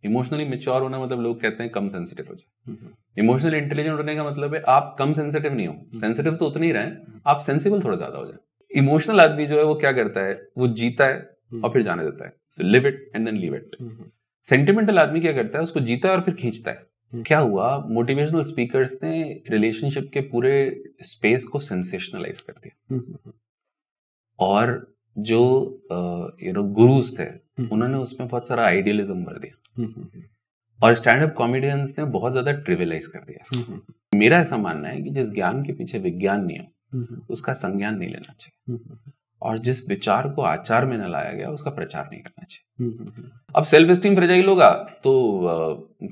Emotionally mature होना मतलब लोग कहते हैं कम सेंसिटिव हो जाए। इमोशनली इंटेलिजेंट होने का मतलब है आप कम सेंसिटिव नहीं हो, सेंसिटिव तो उतने ही रहे, आप सेंसिबल थोड़ा ज्यादा हो जाए। इमोशनल आदमी जो है वो क्या करता है, वो जीता है और फिर जाने देता है, so live it and then leave it. Sentimental आदमी क्या करता है, उसको जीता है और फिर खींचता है। क्या हुआ, मोटिवेशनल स्पीकर्स ने रिलेशनशिप के पूरे स्पेस को सेंसेशनलाइज कर दिया, और जो गुरुज थे उन्होंने उसमें बहुत सारा आइडियलिज्म भर दिया, और स्टैंड अप कॉमेडियंस ने बहुत ज्यादा ट्रिवियलाइज कर दिया इसको। मेरा ऐसा मानना है कि जिस ज्ञान के पीछे विज्ञान नहीं है उसका संज्ञान नहीं लेना चाहिए, और जिस विचार को आचार में न लाया गया उसका प्रचार नहीं करना चाहिए। अब सेल्फ एस्टीम फ्रेजाइल होगा तो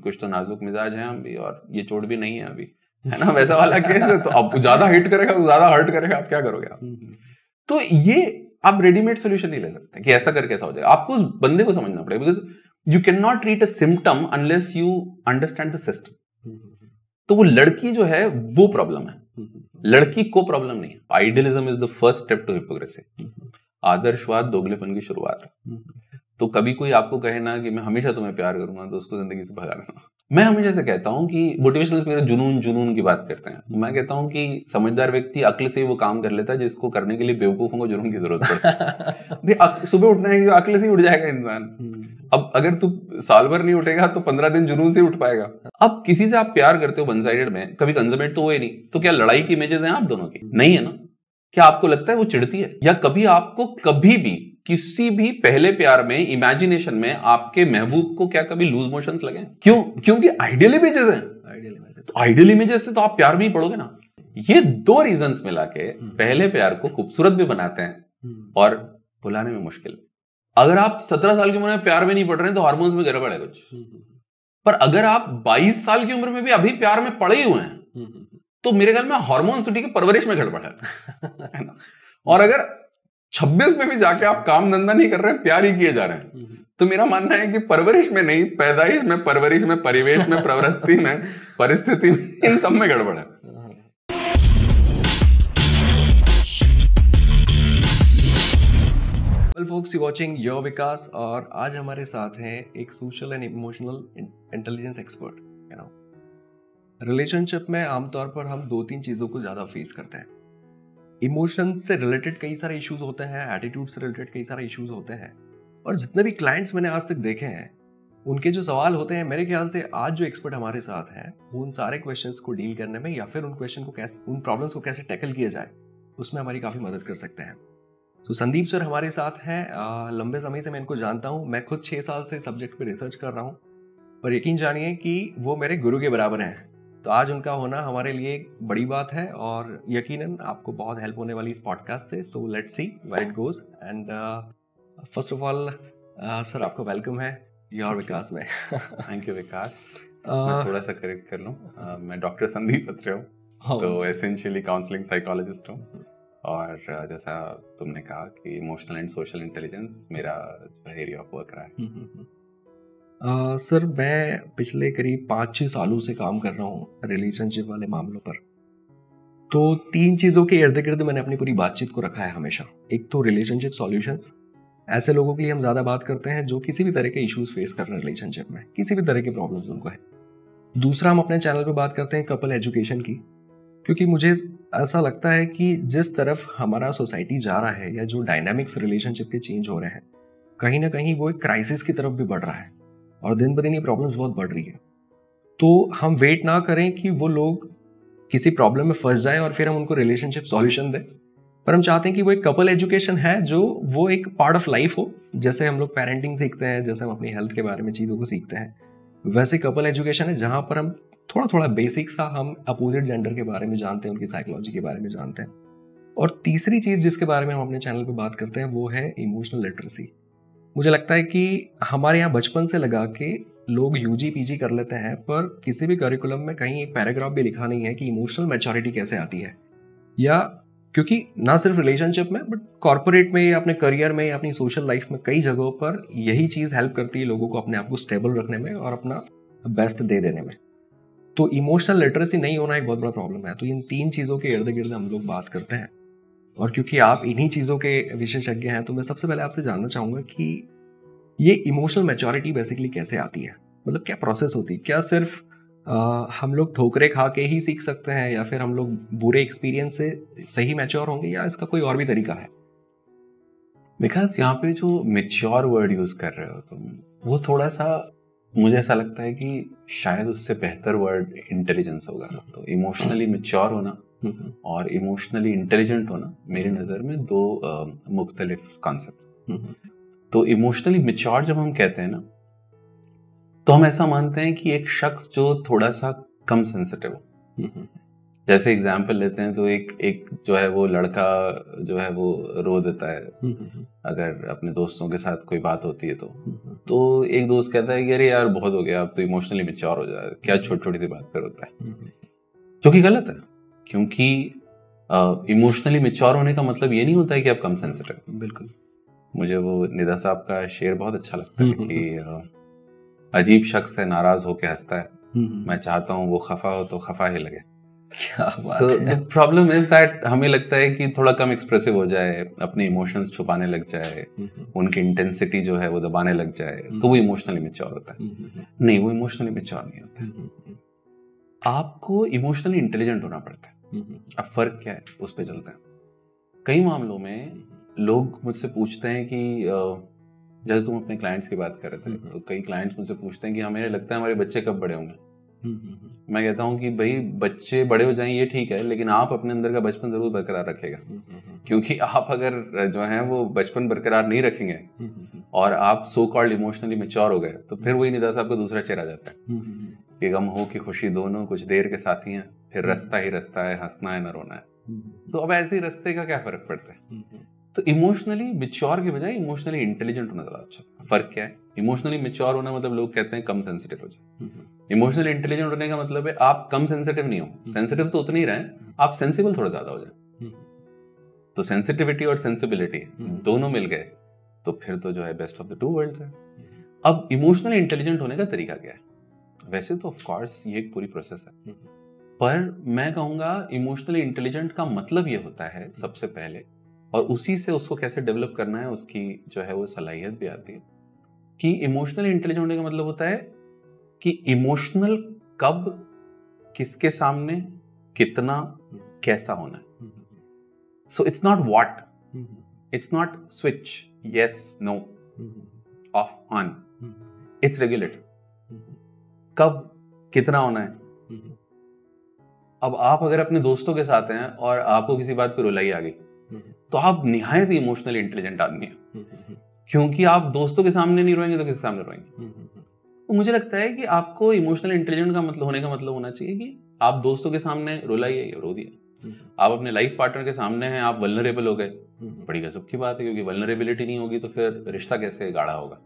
कुछ तो नाजुक मिजाज है हम भी, और ये चोट भी नहीं है अभी, है ना, वैसा वाला केस है, तो अब ज्यादा हिट करेगा, ज्यादा हर्ट करेगा, आप क्या करोगे आप? तो ये आप रेडीमेड सोल्यूशन नहीं ले सकते कि ऐसा करके ऐसा हो जाएगा। आपको उस बंदे को समझना पड़ेगा, because you can not treat a symptom unless you understand the system. तो वो लड़की जो है वो प्रॉब्लम है, लड़की को प्रॉब्लम नहीं है। Idealism is the first step to hypocrisy. आदर्शवाद दोगलेपन की शुरुआत है। तो कभी कोई आपको कहे ना कि मैं हमेशा तुम्हें प्यार करूंगा, तो उसको जिंदगी से भगा देना। मैं हमेशा से कहता हूं कि मोटिवेशनल स्पीकर जुनून की बात करते हैं। मैं कहता हूं कि समझदार व्यक्ति अक्ल से वो काम कर लेता है जिसको करने के लिए बेवकूफों को जुनून की जरूरत पड़ती है। सुबह उठना है, अक्ल से ही उठ जाएगा इंसान। अब अगर तू साल भर नहीं उठेगा तो 15 दिन जुनून से उठ पाएगा। अब किसी से आप प्यार करते हो वन साइडेड में, कभी कंजमेट तो हुए नहीं, तो क्या लड़ाई की इमेजेस हैं आप दोनों की? नहीं है ना। क्या आपको लगता है वो चिढ़ती है? या कभी आपको कभी भी किसी भी पहले प्यार में इमेजिनेशन में आपके महबूब को क्या कभी लूज मोशंस लगे? क्यों? क्योंकि आइडियल इमेजेस हैं। आइडियल इमेजेस से तो आप प्यार में ही पड़ोगे ना। ये दो रीजंस मिला के पहले प्यार को खूबसूरत भी बनाते हैं और भुलाने में मुश्किल। अगर आप 17 साल की उम्र में प्यार में नहीं पड़ रहे हैं तो हार्मोन्स में गड़बड़ है कुछ। पर अगर आप 22 साल की उम्र में भी अभी प्यार में पड़े हुए हैं तो मेरे ख्याल में हार्मोन्स तो ठीक है, परवरिश में गड़बड़ है ना। और अगर 26 में भी जाके आप काम धंधा नहीं कर रहे हैं, प्यार ही किए जा रहे हैं, तो मेरा मानना है कि परवरिश में नहीं, पैदाइश में, परवरिश में, परिवेश में, प्रवृत्ति में, परिस्थिति में, इन सब में गड़बड़ है। Well folks, you're watching Your विकास, और आज हमारे साथ हैं एक social and emotional intelligence expert. Relationship में आमतौर पर हम 2-3 चीज़ों को ज़्यादा फेस करते हैं। इमोशंस से रिलेटेड कई सारे इश्यूज होते हैं, एटीट्यूड से रिलेटेड कई सारे इश्यूज होते हैं, और जितने भी क्लाइंट्स मैंने आज तक देखे हैं उनके जो सवाल होते हैं, मेरे ख्याल से आज जो एक्सपर्ट हमारे साथ हैं वो उन सारे क्वेश्चंस को डील करने में या फिर उन क्वेश्चन को कैसे, उन प्रॉब्लम्स को कैसे टैकल किया जाए, उसमें हमारी काफ़ी मदद कर सकते हैं। तो संदीप सर हमारे साथ हैं। लंबे समय से मैं इनको जानता हूँ। मैं खुद 6 साल से सब्जेक्ट पे रिसर्च कर रहा हूँ, पर यकीन जानिए कि वो मेरे गुरु के बराबर हैं। तो आज उनका होना हमारे लिए एक बड़ी बात है और यकीनन आपको बहुत हेल्प होने वाली इस पॉडकास्ट से। So let's see where it goes. And first of all sir, आपका वेलकम है योर विकास में। Thank you Vikas. मैं थोड़ा सा करेक्ट कर लूँ, मैं डॉक्टर संदीप अत्रे हूँ, तो एसेंशियली काउंसलिंग साइकोलॉजिस्ट हूँ, और जैसा तुमने कहा कि इमोशनल एंड सोशल इंटेलिजेंस मेरा एरिया ऑफ वर्क रहा है। सर, मैं पिछले करीब 5-6 सालों से काम कर रहा हूँ रिलेशनशिप वाले मामलों पर। तो 3 चीज़ों के इर्द गिर्द मैंने अपनी पूरी बातचीत को रखा है हमेशा। एक तो रिलेशनशिप सॉल्यूशंस, ऐसे लोगों के लिए हम ज़्यादा बात करते हैं जो किसी भी तरह के इश्यूज फेस कर रहे हैं रिलेशनशिप में, किसी भी तरह के प्रॉब्लम्स उनको है। दूसरा, हम अपने चैनल पर बात करते हैं कपल एजुकेशन की, क्योंकि मुझे ऐसा लगता है कि जिस तरफ हमारा सोसाइटी जा रहा है या जो डायनामिक्स रिलेशनशिप के चेंज हो रहे हैं, कहीं ना कहीं वो एक क्राइसिस की तरफ भी बढ़ रहा है और दिन ब दिन ये प्रॉब्लम्स बहुत बढ़ रही है। तो हम वेट ना करें कि वो लोग किसी प्रॉब्लम में फंस जाएं और फिर हम उनको रिलेशनशिप सॉल्यूशन दें, पर हम चाहते हैं कि वो एक कपल एजुकेशन है जो वो एक पार्ट ऑफ लाइफ हो। जैसे हम लोग पेरेंटिंग सीखते हैं, जैसे हम अपनी हेल्थ के बारे में चीज़ों को सीखते हैं, वैसे कपल एजुकेशन है जहाँ पर हम थोड़ा थोड़ा बेसिक सा हम अपोजिट जेंडर के बारे में जानते हैं, उनकी साइकोलॉजी के बारे में जानते हैं। और तीसरी चीज़ जिसके बारे में हम अपने चैनल पर बात करते हैं वो है इमोशनल लिटरेसी। मुझे लगता है कि हमारे यहाँ बचपन से लगा के लोग यूजी पीजी कर लेते हैं, पर किसी भी करिकुलम में कहीं एक पैराग्राफ भी लिखा नहीं है कि इमोशनल मैच्योरिटी कैसे आती है। या क्योंकि ना सिर्फ रिलेशनशिप में बट कॉर्पोरेट में या अपने करियर में या अपनी सोशल लाइफ में कई जगहों पर यही चीज़ हेल्प करती है लोगों को अपने आप को स्टेबल रखने में और अपना बेस्ट दे देने में। तो इमोशनल लिटरेसी नहीं होना एक बहुत बड़ा प्रॉब्लम है। तो इन 3 चीज़ों के इर्द गिर्द हम लोग बात करते हैं, और क्योंकि आप इन्हीं चीज़ों के विशेषज्ञ हैं तो मैं सबसे पहले आपसे जानना चाहूँगा कि ये इमोशनल मैच्योरिटी बेसिकली कैसे आती है। मतलब क्या प्रोसेस होती है? क्या सिर्फ हम लोग ठोकरे खा के ही सीख सकते हैं, या फिर हम लोग बुरे एक्सपीरियंस से सही मैच्योर होंगे, या इसका कोई और भी तरीका है? बिकॉज यहाँ पे जो मेच्योर वर्ड यूज कर रहे हो तुम, वो थोड़ा सा मुझे ऐसा लगता है कि शायद उससे बेहतर वर्ड इंटेलिजेंस होगा। तो इमोशनली मेच्योर होना और इमोशनली इंटेलिजेंट होना मेरी नज़र में दो मुख्तलिफ कॉन्सेप्ट। तो इमोशनली मेच्योर जब हम कहते हैं ना, तो हम ऐसा मानते हैं कि एक शख्स जो थोड़ा सा कम सेंसिटिव हो। जैसे एग्जाम्पल लेते हैं तो एक जो है वो लड़का जो है वो रो देता है अगर अपने दोस्तों के साथ कोई बात होती है तो एक दोस्त कहता है कि अरे यार बहुत हो गया, अब तो इमोशनली मेच्योर हो जाए, क्या छोटी छोटी सी बात पर होता है, जो कि गलत है। क्योंकि इमोशनली मेच्योर होने का मतलब ये नहीं होता है कि आप कम सेंसिटिव। बिल्कुल। मुझे वो निदा साहब का शेर बहुत अच्छा लगता है कि अजीब शख्स है नाराज होके हंसता है, मैं चाहता हूँ वो खफा हो तो खफा ही लगे। So the problem is that हमें लगता है कि थोड़ा कम एक्सप्रेसिव हो जाए, अपने इमोशंस छुपाने लग जाए, उनकी इंटेंसिटी जो है वो दबाने लग जाए, तो वो इमोशनली मैच्योर होता है। नहीं, वो इमोशनली मैच्योर नहीं होता है। आपको इमोशनली इंटेलिजेंट होना पड़ता है। अब फर्क क्या है उस पर चलते हैं। कई मामलों में लोग मुझसे पूछते हैं कि जैसे तुम अपने क्लाइंट्स की बात कर रहे थे, तो कई क्लाइंट्स मुझसे पूछते हैं कि हमें लगता है हमारे बच्चे कब बड़े होंगे। मैं कहता हूँ कि भाई बच्चे बड़े हो जाएं ये ठीक है, लेकिन आप अपने अंदर का बचपन जरूर बरकरार रखेगा। क्योंकि आप अगर जो है वो बचपन बरकरार नहीं रखेंगे और आप सो कॉल्ड इमोशनली मैच्योर हो गए, तो फिर वही निदा साहब का दूसरा चेहरा जाता है कि गम हो कि खुशी दोनों कुछ देर के साथी हैं, फिर रास्ता ही रास्ता है, हंसना है न रोना है। तो अब ऐसे ही रास्ते का क्या फर्क पड़ता है? तो इमोशनली मैच्योर के बजाय इमोशनली इंटेलिजेंट होना ज्यादा अच्छा। फर्क क्या है? इमोशनली मैच्योर होना मतलब लोग कहते हैं कम सेंसिटिव हो जाए। इमोशनली इंटेलिजेंट होने का मतलब है आप कम सेंसिटिव नहीं हो, सेंसिटिव तो उतने ही रहे, आप सेंसिबल थोड़ा ज्यादा हो जाए। तो सेंसिटिविटी और सेंसिबिलिटी दोनों मिल गए तो फिर तो जो है best of the two worlds है। अब इमोशनली इंटेलिजेंट होने का तरीका क्या है? वैसे तो ऑफ कोर्स ये एक पूरी प्रोसेस है, पर मैं कहूंगा इमोशनली इंटेलिजेंट का मतलब ये होता है सबसे पहले, और उसी से उसको कैसे डेवलप करना है उसकी जो है वो सलाहियत भी आती है, कि इमोशनली इंटेलिजेंट होने का मतलब होता है कि इमोशनल कब, किसके सामने, कितना, कैसा होना है। So it's not what, it's not switch, yes no, off on, it's regulated. कब कितना होना है। अब आप अगर अपने दोस्तों के साथ हैं और आपको किसी बात पे रुलाई आ गई, तो आप निहायत ही इमोशनली इंटेलिजेंट आदमी हैं, क्योंकि आप दोस्तों के सामने नहीं रोएंगे तो किसके सामने रोएंगे। तो मुझे लगता है कि आपको इमोशनल इंटेलिजेंट का मतलब होने का मतलब होना चाहिए कि आप दोस्तों के सामने रुलाइए या रो दिया, आप अपने लाइफ पार्टनर के सामने हैं, आप वल्नरेबल हो गए, बड़ी गजब की बात है, क्योंकि वल्नरेबिलिटी नहीं होगी तो फिर रिश्ता कैसे गाढ़ा होगा।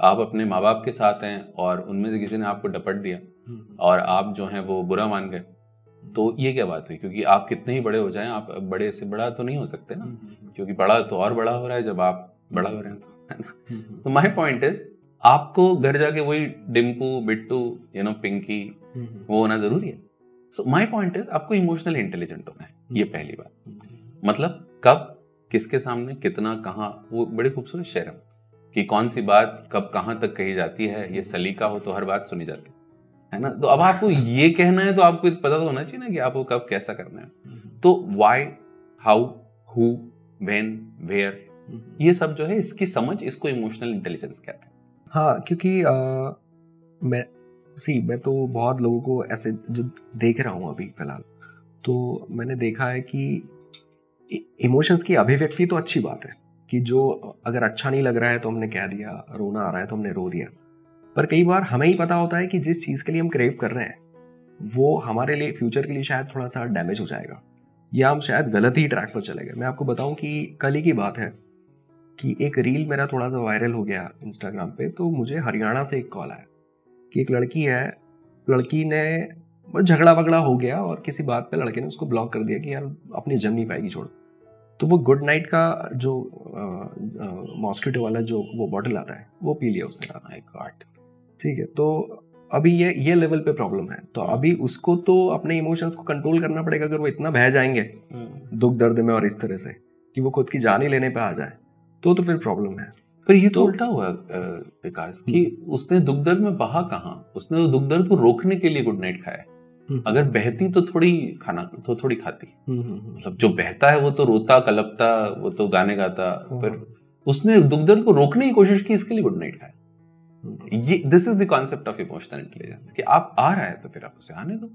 आप अपने माँ बाप के साथ हैं और उनमें से किसी ने आपको डपट दिया और आप जो हैं वो बुरा मान गए, तो ये क्या बात हुई? क्योंकि आप कितने ही बड़े हो जाएं, आप बड़े से बड़ा तो नहीं हो सकते ना, क्योंकि बड़ा तो और बड़ा हो रहा है जब आप बड़ा हो रहे हैं, तो है ना। तो माय पॉइंट इज, आपको घर जाके वही डिम्पू, बिट्टू, पिंकी वो होना जरूरी है। सो माय पॉइंट इज, आपको इमोशनली इंटेलिजेंट होना है, ये पहली बात। मतलब कब, किसके सामने, कितना, कहाँ। वो बड़ी खूबसूरत शेर है कि कौन सी बात कब कहाँ तक कही जाती है, ये सलीका हो तो हर बात सुनी जाती है ना। तो अब आपको ये कहना है तो आपको पता तो होना चाहिए ना कि आपको कब कैसा करना है। तो why, how, who, when, where, ये सब जो है इसकी समझ, इसको इमोशनल इंटेलिजेंस कहते हैं। हाँ, क्योंकि मैं तो बहुत लोगों को ऐसे जो देख रहा हूँ अभी फिलहाल, तो मैंने देखा है कि इमोशंस की अभिव्यक्ति तो अच्छी बात है कि जो अगर अच्छा नहीं लग रहा है तो हमने कह दिया, रोना आ रहा है तो हमने रो दिया, पर कई बार हमें ही पता होता है कि जिस चीज़ के लिए हम क्रेव कर रहे हैं वो हमारे लिए फ्यूचर के लिए शायद थोड़ा सा डैमेज हो जाएगा, या हम शायद गलत ही ट्रैक पर चले गए। मैं आपको बताऊं कि कल ही की बात है कि एक रील मेरा थोड़ा सा वायरल हो गया इंस्टाग्राम पे, तो मुझे हरियाणा से एक कॉल आया कि एक लड़की है, लड़की ने झगड़ा वगड़ा हो गया और किसी बात पे लड़के ने उसको ब्लॉक कर दिया कि यार अपनी जम नहीं पाएगी, छोड़। तो वो गुड नाइट का जो मॉस्किटो वाला जो वो बॉटल आता है वो पी लिया उसने। माय गॉड, ठीक है। तो अभी ये लेवल पे प्रॉब्लम है, तो अभी उसको तो अपने इमोशंस को कंट्रोल करना पड़ेगा। अगर वो इतना बह जाएंगे दुख दर्द में और इस तरह से कि वो खुद की जान ही लेने पे आ जाए, तो फिर प्रॉब्लम है। पर ये तो उल्टा हुआ विकास कि उसने दुख दर्द में बहा कहाँ, उसने दुख दर्द को रोकने के लिए गुड नाइट खाया। अगर बहती तो थोड़ी खाती। मतलब जो बहता है वो तो रोता कलपता, वो तो गाने गाता, पर उसने दुख दर्द को रोकने की कोशिश की, इसके लिए गुड नाइट खाया। ये this is the concept of emotional intelligence कि आप आ रहा है तो फिर आप उसे आने दो।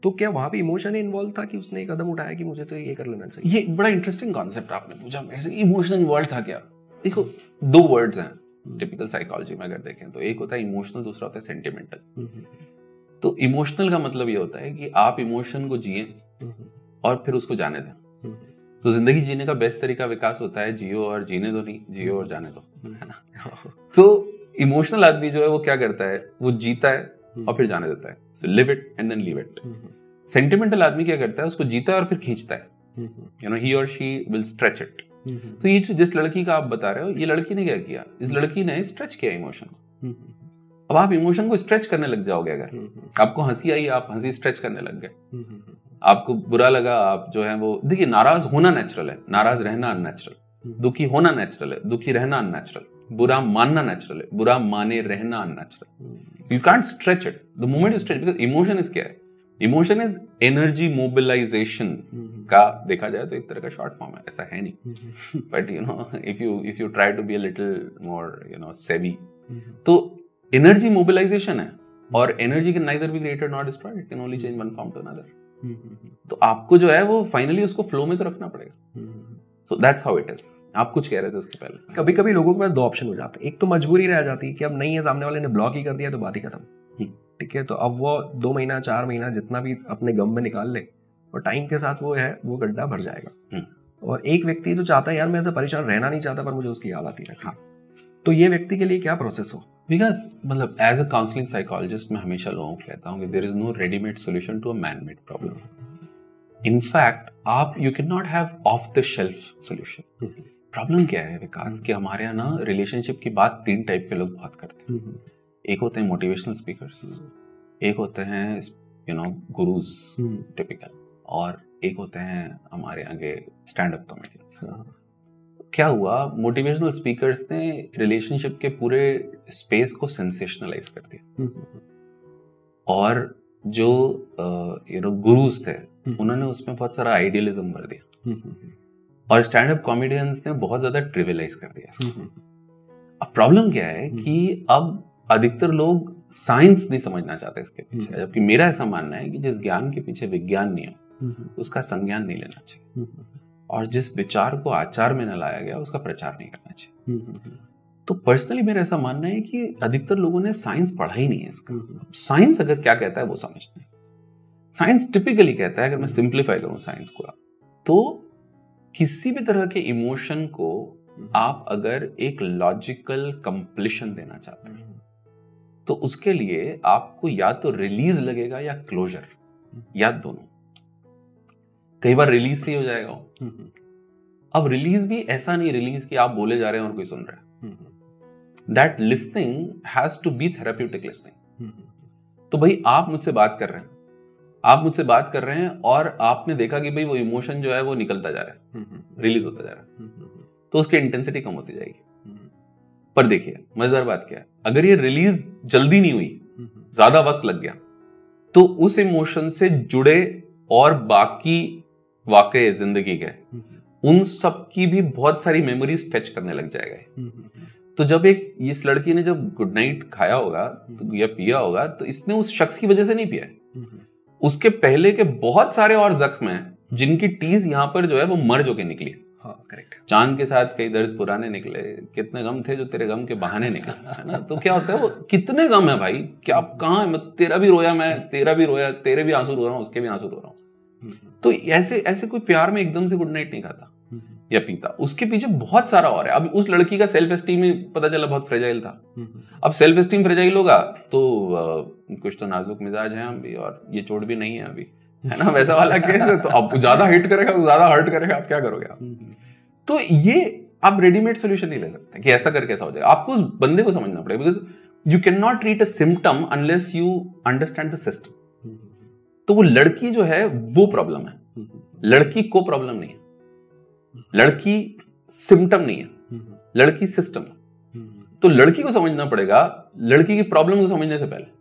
तो क्या वहां पे इमोशन इन्वॉल्व था कि उसने एक कदम उठाया कि मुझे तो ये कर लेना चाहिए? ये बड़ा इंटरेस्टिंग कॉन्सेप्ट आपने पूछा मेरे से, इमोशनल इन्वॉल्व था क्या? देखो, दो वर्ड्स हैं टिपिकल साइकोलॉजी में अगर देखें तो, एक होता है इमोशनल, दूसरा होता है सेंटिमेंटल। तो इमोशनल का मतलब ये होता है कि आप इमोशन को जिए और फिर उसको जाने दें। तो जिंदगी जीने का बेस्ट तरीका विकास होता है जियो और जीने दो नहीं, जियो और जाने दो, है ना। तो इमोशनल आदमी जो है वो क्या करता है, वो जीता है और फिर जाने देता है, so live it and then leave it. Sentimental आदमी क्या करता है, उसको जीता है और फिर खींचता है, यू नो, ही और शी विल स्ट्रेच इट। तो ये जिस लड़की का आप बता रहे हो, ये लड़की ने क्या किया, इस लड़की ने स्ट्रेच किया इमोशन को। अब आप इमोशन को स्ट्रेच करने लग जाओगे। अगर आपको हंसी आई, आप हंसी स्ट्रेच करने लग गए। आपको बुरा लगा, आप जो है वो, देखिए, नाराज होना नेचुरल है, नाराज रहना अननेचुरल। दुखी होना नेचुरल है, दुखी रहना अननेचुरल। बुरा मानना नेचुरल है, बुरा माने रहना unnatural. You can't stretch it the moment you stretch, because emotion is क्या है, इमोशन इज एनर्जी मोबिलाइजेशन का देखा जाए तो एक तरह का शॉर्ट फॉर्म है, ऐसा है नहीं, but you know, if you try to be a little more, you know, savvy, तो एनर्जी मोबिलाइजेशन है, और energy can neither be created not destroyed, it can only change one form to another. तो आपको जो है वो finally उसको flow में तो रखना पड़ेगा। So that's how it is. आप कुछ कह रहे थे उसके पहले। कभी कभी लोगों के पास दो ऑप्शन हो जाते हैं, एक तो मजबूरी रह जाती है कि अब नहीं है, सामने वाले ने ब्लॉक ही कर दिया तो बात ही खत्म, ठीक है, तो अब वो 2 महीना 4 महीना जितना भी अपने गम में निकाल ले, और टाइम के साथ वो है वो गड्ढा भर जाएगा। और एक व्यक्ति जो चाहता है यार मैं ऐसा परेशान रहना नहीं चाहता, पर मुझे उसकी याद आती रहती है, तो ये व्यक्ति के लिए क्या प्रोसेस हो? बिकॉज मतलब एज अ काउंसलिंग साइकोलॉजिस्ट मैं हमेशा लोगों को कहता हूँ कि there is no readymade solution to a man made problem. In fact आप you can not have off the shelf solution. Problem क्या है विकास, कि हमारे यहाँ ना रिलेशनशिप की बात 3 टाइप के लोग बहुत करते हैं। एक होते हैं मोटिवेशनल स्पीकर्स, एक होते हैं यू नो गुरुज टिपिकल, और एक होते हैं हमारे आगे स्टैंड अप कॉमेडियंस। क्या हुआ, मोटिवेशनल स्पीकर्स ने रिलेशनशिप के पूरे स्पेस को सेंसेशनलाइज कर दिया, और जो यू नो गुरुज थे उन्होंने उसमें बहुत सारा आइडियलिज्म भर दिया, और स्टैंड अप कॉमेडियंस ने बहुत ज्यादा ट्रिवियलाइज कर दिया इसको। अब प्रॉब्लम क्या है कि अब अधिकतर लोग साइंस नहीं समझना चाहते इसके पीछे, जबकि मेरा ऐसा मानना है कि जिस ज्ञान के पीछे विज्ञान नहीं हो उसका संज्ञान नहीं लेना चाहिए, और जिस विचार को आचार में न लाया गया उसका प्रचार नहीं करना चाहिए। तो पर्सनली मेरा ऐसा मानना है कि अधिकतर लोगों ने साइंस पढ़ा ही नहीं है इसका। साइंस अगर क्या कहता है वो समझते हैं। साइंस टिपिकली कहता है, अगर मैं सिंप्लीफाई करूं साइंस को, तो किसी भी तरह के इमोशन को आप अगर एक लॉजिकल कंप्लीशन देना चाहते हैं तो उसके लिए आपको या तो रिलीज लगेगा या क्लोजर, या दोनों। कई बार रिलीज से ही हो जाएगा। अब रिलीज भी ऐसा नहीं रिलीज कि आप बोले जा रहे हैं और कोई सुन रहा है। That listening has to be therapeutic listening. तो भाई आप मुझसे बात कर रहे हैं, और आपने देखा कि भाई वो इमोशन जो है वो निकलता जा रहा है, रिलीज होता जा रहा है, तो उसकी इंटेंसिटी कम होती जाएगी। पर देखिए मजेदार बात क्या है, अगर ये रिलीज जल्दी नहीं हुई, ज्यादा वक्त लग गया, तो उस इमोशन से जुड़े और बाकी वाकये जिंदगी के, उन सब की भी बहुत सारी मेमोरीज फेच करने लग जाएगा। तो जब इस लड़की ने जब गुड नाइट खाया होगा या पिया होगा, तो इसने उस शख्स की वजह से नहीं पिया, उसके पहले के बहुत सारे और जख्म हैं जिनकी टीज यहाँ पर जो है वो मर जो के निकली। हाँ, करेक्ट। चांद के साथ कई दर्द पुराने निकले, कितने गम थे जो तेरे गम के बहाने निकले, है ना। तो क्या होता है, वो कितने गम है भाई, क्या कहाँ है, तेरा भी रोया, मैं तेरा भी रोया, तेरे भी आंसू रो रहा हूँ, उसके भी आंसू रो रहा हूँ। तो ऐसे कोई प्यार में एकदम से गुड नाइट नहीं खाता या पीता, उसके पीछे बहुत सारा और है। अब उस लड़की का सेल्फ एस्टीम ही पता चला बहुत फ्रेजाइल था। अब सेल्फ एस्टीम फ्रेजाइल होगा तो कुछ तो नाजुक मिजाज है अभी, और ये चोट भी नहीं है अभी, है ना, वैसा वाला केस है। तो अब ज्यादा हिट करेगा, ज्यादा हर्ट करेगा, आप क्या करोगे आप? तो ये आप रेडीमेड सोल्यूशन नहीं ले सकते कि ऐसा करके ऐसा हो जाएगा। आपको उस बंदे को समझना पड़ेगा, because you can not treat a symptom unless you understand the system. तो वो लड़की जो है वो प्रॉब्लम है, लड़की को प्रॉब्लम नहीं है, लड़की सिम्टम नहीं है, लड़की सिस्टम है। तो लड़की को समझना पड़ेगा लड़की की प्रॉब्लम को समझने से पहले।